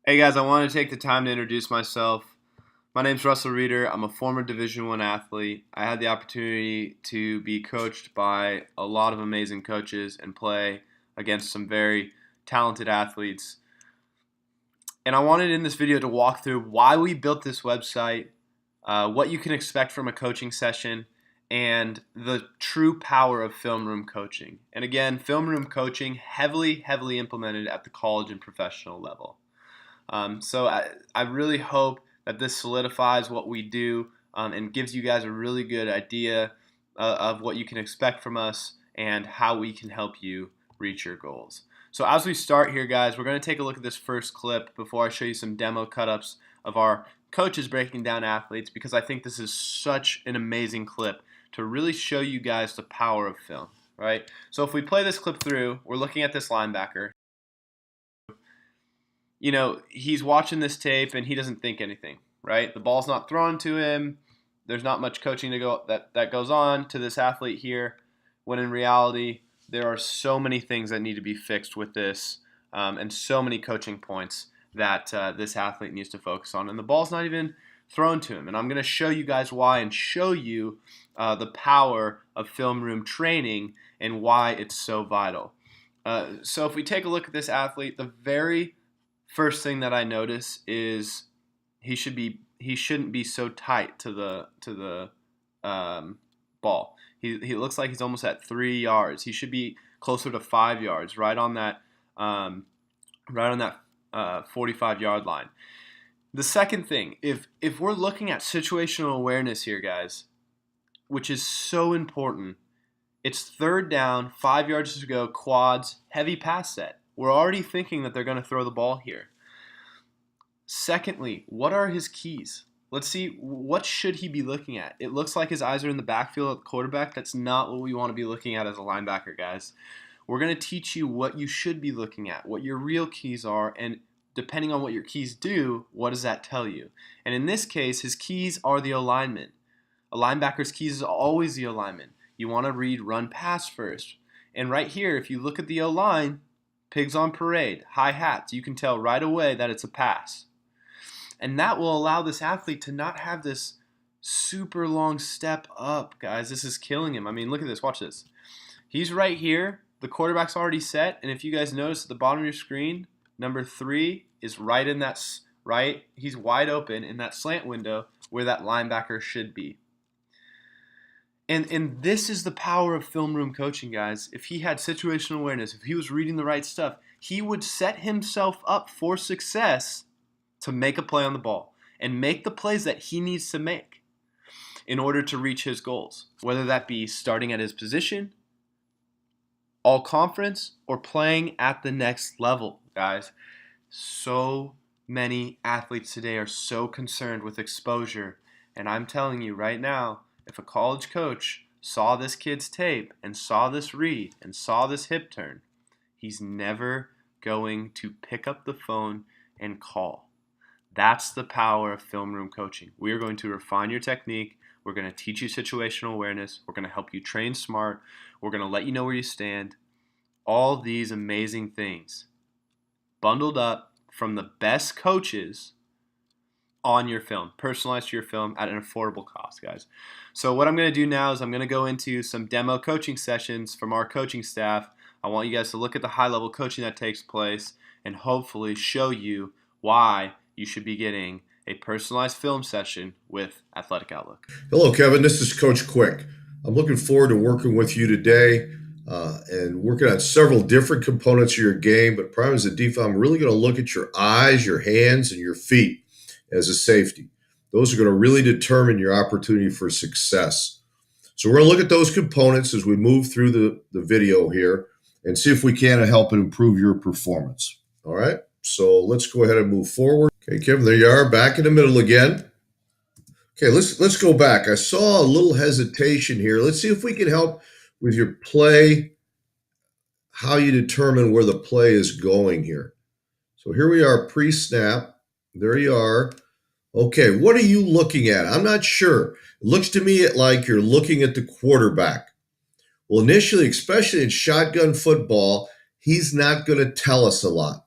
Hey guys, I want to take the time to introduce myself. My name's Russell Reeder. I'm a former Division I athlete. I had the opportunity to be coached by a lot of amazing coaches and play against some very talented athletes. And I wanted in this video to walk through why we built this website, what you can expect from a coaching session, and the true power of film room coaching. And again, film room coaching heavily implemented at the college and professional level. So I really hope that this solidifies what we do and gives you guys a really good idea of what you can expect from us and how we can help you reach your goals. So as we start here, guys, we're going to take a look at this first clip before I show you some demo cut-ups of our coaches breaking down athletes, because I think this is such an amazing clip to really show you guys the power of film, right? So if we play this clip through, we're looking at this linebacker. You know, he's watching this tape and he doesn't think anything, right? The ball's not thrown to him. There's not much coaching that goes on to this athlete here, when in reality, there are so many things that need to be fixed with this and so many coaching points that this athlete needs to focus on. And the ball's not even thrown to him. And I'm going to show you guys why and show you the power of film room training and why it's so vital. So if we take a look at this athlete, the very first thing that I notice is he shouldn't be so tight to the ball. He looks like he's almost at 3 yards. He should be closer to 5 yards, right on that 45-yard line. The second thing, if we're looking at situational awareness here, guys, which is so important, it's third down, 5 yards to go, quads, heavy pass set. We're already thinking that they're going to throw the ball here. Secondly, what are his keys? Let's see, what should he be looking at? It looks like his eyes are in the backfield at the quarterback. That's not what we want to be looking at as a linebacker, guys. We're going to teach you what you should be looking at, what your real keys are, and depending on what your keys do, what does that tell you? And in this case, his keys are the alignment. A linebacker's keys is always the alignment. You want to read run pass first. And right here, if you look at the O-line, pigs on parade, high hats, you can tell right away that it's a pass. And that will allow this athlete to not have this super long step up, guys. This is killing him. I mean, look at this. Watch this. He's right here. The quarterback's already set. And if you guys notice at the bottom of your screen, number 3 is right in that, right? He's wide open in that slant window where that linebacker should be. And this is the power of film room coaching, guys. If he had situational awareness, if he was reading the right stuff, he would set himself up for success to make a play on the ball and make the plays that he needs to make in order to reach his goals, whether that be starting at his position, all conference, or playing at the next level, guys. So many athletes today are so concerned with exposure, and I'm telling you right now, if a college coach saw this kid's tape and saw this read and saw this hip turn, he's never going to pick up the phone and call. That's the power of film room coaching. We are going to refine your technique. We're going to teach you situational awareness. We're going to help you train smart. We're going to let you know where you stand. All these amazing things bundled up from the best coaches on your film, personalized to your film at an affordable cost, guys. So what I'm going to do now is I'm going to go into some demo coaching sessions from our coaching staff. I want you guys to look at the high-level coaching that takes place and hopefully show you why you should be getting a personalized film session with Athletic Outlook. Hello, Kevin. This is Coach Quick. I'm looking forward to working with you today and working on several different components of your game. But primarily as a defense, I'm really going to look at your eyes, your hands, and your feet as a safety. Those are going to really determine your opportunity for success. So we're going to look at those components as we move through the video here and see if we can help improve your performance. All right, so let's go ahead and move forward. Okay, Kevin, there you are, back in the middle again. Okay, let's go back. I saw a little hesitation here. Let's see if we can help with your play, how you determine where the play is going here. So here we are, pre-snap. There you are. Okay, what are you looking at? I'm not sure. It looks to me like you're looking at the quarterback. Well, initially, especially in shotgun football, he's not going to tell us a lot.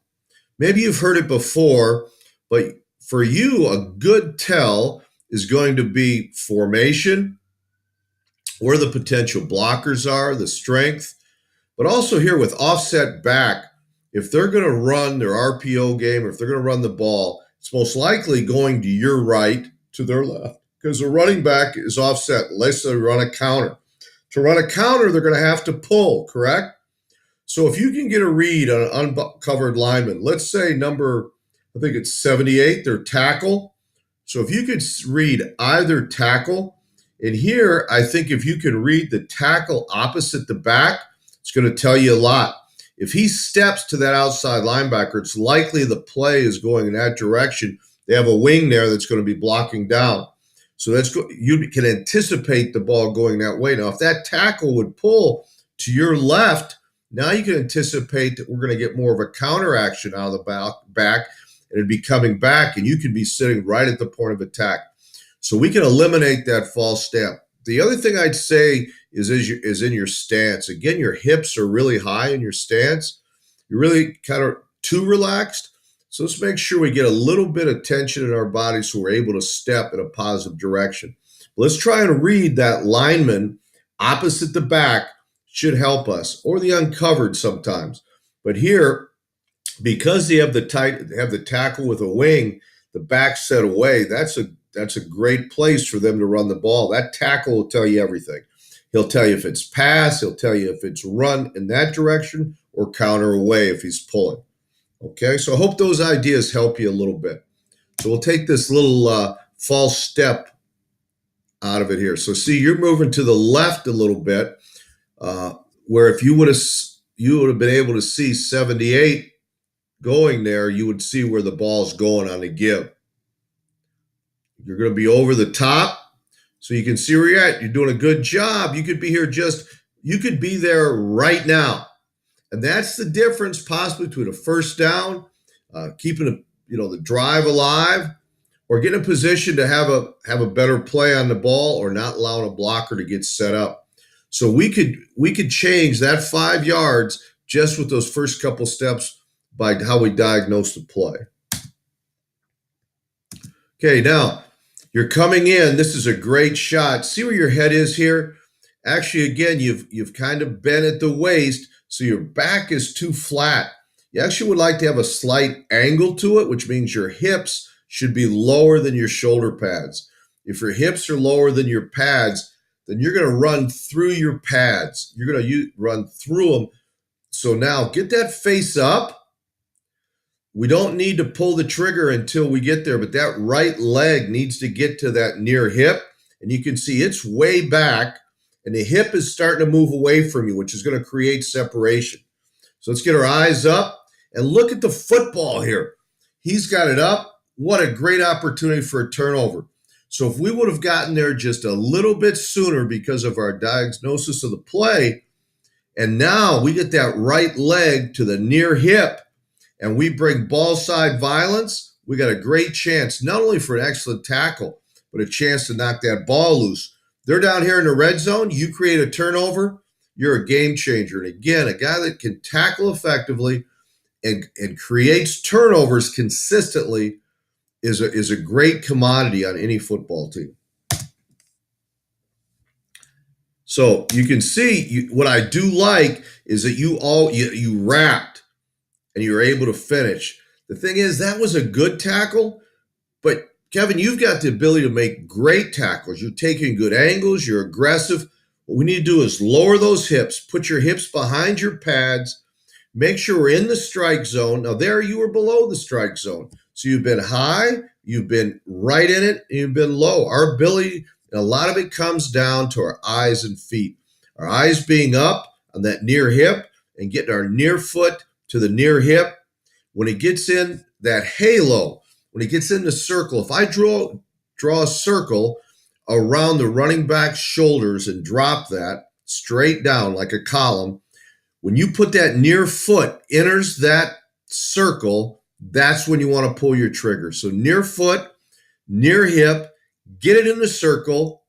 Maybe you've heard it before, but for you, a good tell is going to be formation, where the potential blockers are, the strength, but also here with offset back, if they're going to run their RPO game or if they're going to run the ball, it's most likely going to your right to their left because the running back is offset. Let's say run a counter. To run a counter, they're going to have to pull, correct? So if you can get a read on an uncovered lineman, let's say number, I think it's 78, their tackle. So if you could read either tackle, and here I think if you can read the tackle opposite the back, it's going to tell you a lot. If he steps to that outside linebacker, it's likely the play is going in that direction. They have a wing there that's going to be blocking down. So you can anticipate the ball going that way. Now, if that tackle would pull to your left, now you can anticipate that we're going to get more of a counter action out of the back, and it'd be coming back, and you could be sitting right at the point of attack. So we can eliminate that false step. The other thing I'd say is in your stance. Again, your hips are really high in your stance. You're really kind of too relaxed. So let's make sure we get a little bit of tension in our body so we're able to step in a positive direction. Let's try and read that lineman opposite the back. Should help us, or the uncovered sometimes. But here, because they have the tackle with a wing, the back set away. That's a great place for them to run the ball. That tackle will tell you everything. He'll tell you if it's pass. He'll tell you if it's run in that direction or counter away if he's pulling. Okay, so I hope those ideas help you a little bit. So we'll take this little false step out of it here. So see, you're moving to the left a little bit. Where if you would have been able to see 78 going there, you would see where the ball's going on the give. You're going to be over the top, so you can see where you're at. You're doing a good job. You could be here you could be there right now. And that's the difference possibly between a first down, keeping the drive alive, or get in a position to have a better play on the ball, or not allowing a blocker to get set up. So we could change that 5 yards just with those first couple steps by how we diagnose the play. Okay, now you're coming in. This is a great shot. See where your head is here? Actually, again, you've kind of bent at the waist, so your back is too flat. You actually would like to have a slight angle to it, which means your hips should be lower than your shoulder pads. If your hips are lower than your pads, then you're going to run through your pads. You're going to run through them. So now get that face up. We don't need to pull the trigger until we get there, but that right leg needs to get to that near hip. And you can see it's way back, and the hip is starting to move away from you, which is going to create separation. So let's get our eyes up and look at the football here. He's got it up. What a great opportunity for a turnover. So if we would have gotten there just a little bit sooner because of our diagnosis of the play, and now we get that right leg to the near hip, and we bring ball side violence, we got a great chance, not only for an excellent tackle, but a chance to knock that ball loose. They're down here in the red zone. You create a turnover, you're a game changer. And again, a guy that can tackle effectively and creates turnovers consistently is a great commodity on any football team. So you can see what I do like is that you wrapped and you were able to finish. The thing is, that was a good tackle, but Kevin, you've got the ability to make great tackles. You're taking good angles. You're aggressive. What we need to do is lower those hips, put your hips behind your pads, make sure we're in the strike zone. Now there you were below the strike zone. So you've been high, you've been right in it, and you've been low. Our ability, and a lot of it comes down to our eyes and feet. Our eyes being up on that near hip and getting our near foot to the near hip. When it gets in that halo, when it gets in the circle, if I draw a circle around the running back's shoulders and drop that straight down like a column, when you put that near foot enters that circle, that's when you want to pull your trigger. So near foot, near hip, get it in the circle.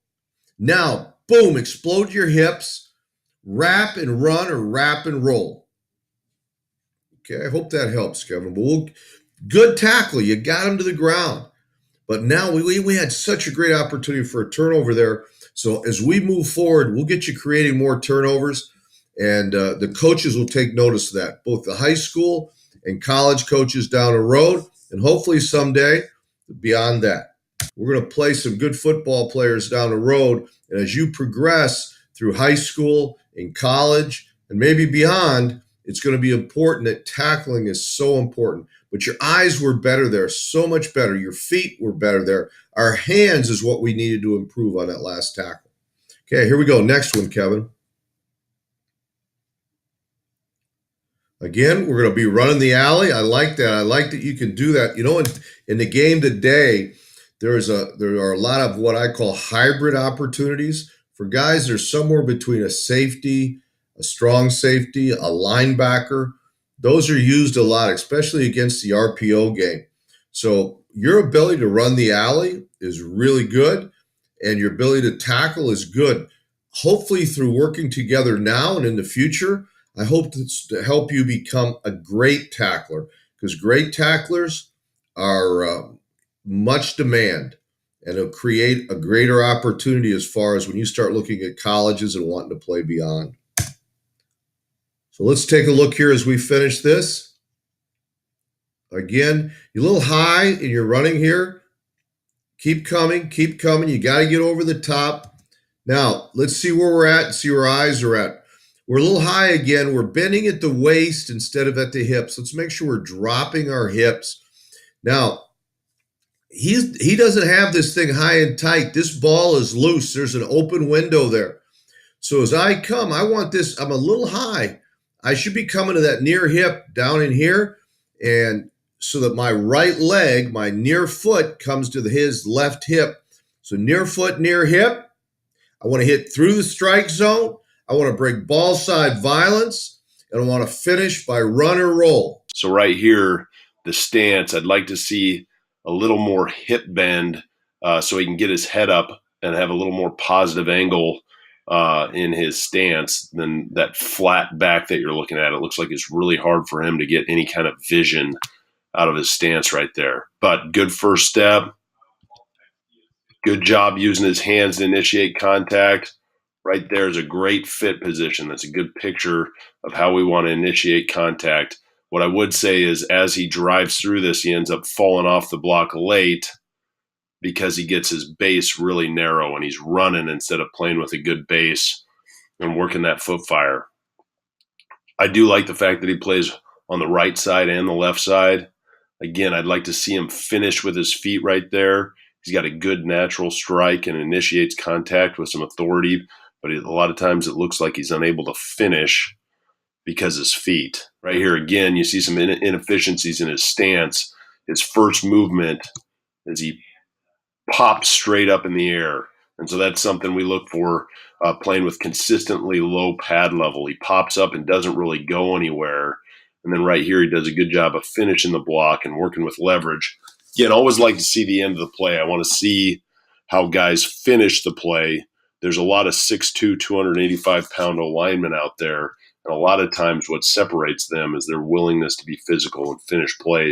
Now, boom, explode your hips, wrap and run or wrap and roll. Okay, I hope that helps, Kevin. But good tackle. You got him to the ground. But now we had such a great opportunity for a turnover there. So as we move forward, we'll get you creating more turnovers, and the coaches will take notice of that, both the high school and college coaches down the road, and hopefully someday beyond that. We're going to play some good football players down the road, and as you progress through high school and college and maybe beyond, it's going to be important that tackling is so important. But your eyes were better there, so much better. Your feet were better there. Our hands is what we needed to improve on that last tackle. Okay, here we go. Next one, Kevin. Again, we're going to be running the alley. I like that. I like that you can do that. You know, in the game today, there are a lot of what I call hybrid opportunities for guys. There's somewhere between a safety, a strong safety, a linebacker. Those are used a lot, especially against the RPO game. So your ability to run the alley is really good, and your ability to tackle is good. Hopefully, through working together now and in the future, I hope to help you become a great tackler, because great tacklers are much demand, and it'll create a greater opportunity as far as when you start looking at colleges and wanting to play beyond. So let's take a look here as we finish this. Again, you're a little high in your running here. Keep coming, keep coming. You got to get over the top. Now, let's see where we're at and see where our eyes are at. We're a little high again. We're bending at the waist instead of at the hips. Let's make sure we're dropping our hips. Now, he doesn't have this thing high and tight. This ball is loose. There's an open window there. So as I come, I want this, I'm a little high. I should be coming to that near hip down in here, and so that my right leg, my near foot, comes to his left hip. So near foot, near hip. I want to hit through the strike zone. I want to break ball side violence, and I want to finish by run or roll. So right here, the stance, I'd like to see a little more hip bend so he can get his head up and have a little more positive angle in his stance than that flat back that you're looking at. It looks like it's really hard for him to get any kind of vision out of his stance right there. But good first step. Good job using his hands to initiate contact. Right there is a great fit position. That's a good picture of how we want to initiate contact. What I would say is as he drives through this, he ends up falling off the block late because he gets his base really narrow and he's running instead of playing with a good base and working that foot fire. I do like the fact that he plays on the right side and the left side. Again, I'd like to see him finish with his feet right there. He's got a good natural strike and initiates contact with some authority, but a lot of times it looks like he's unable to finish because his feet. Right here, again, you see some inefficiencies in his stance. His first movement is he pops straight up in the air. And so that's something we look for playing with consistently low pad level. He pops up and doesn't really go anywhere. And then right here, he does a good job of finishing the block and working with leverage. Again, I always like to see the end of the play. I want to see how guys finish the play. There's a lot of 6'2", 285-pound linemen out there. And a lot of times what separates them is their willingness to be physical and finish plays.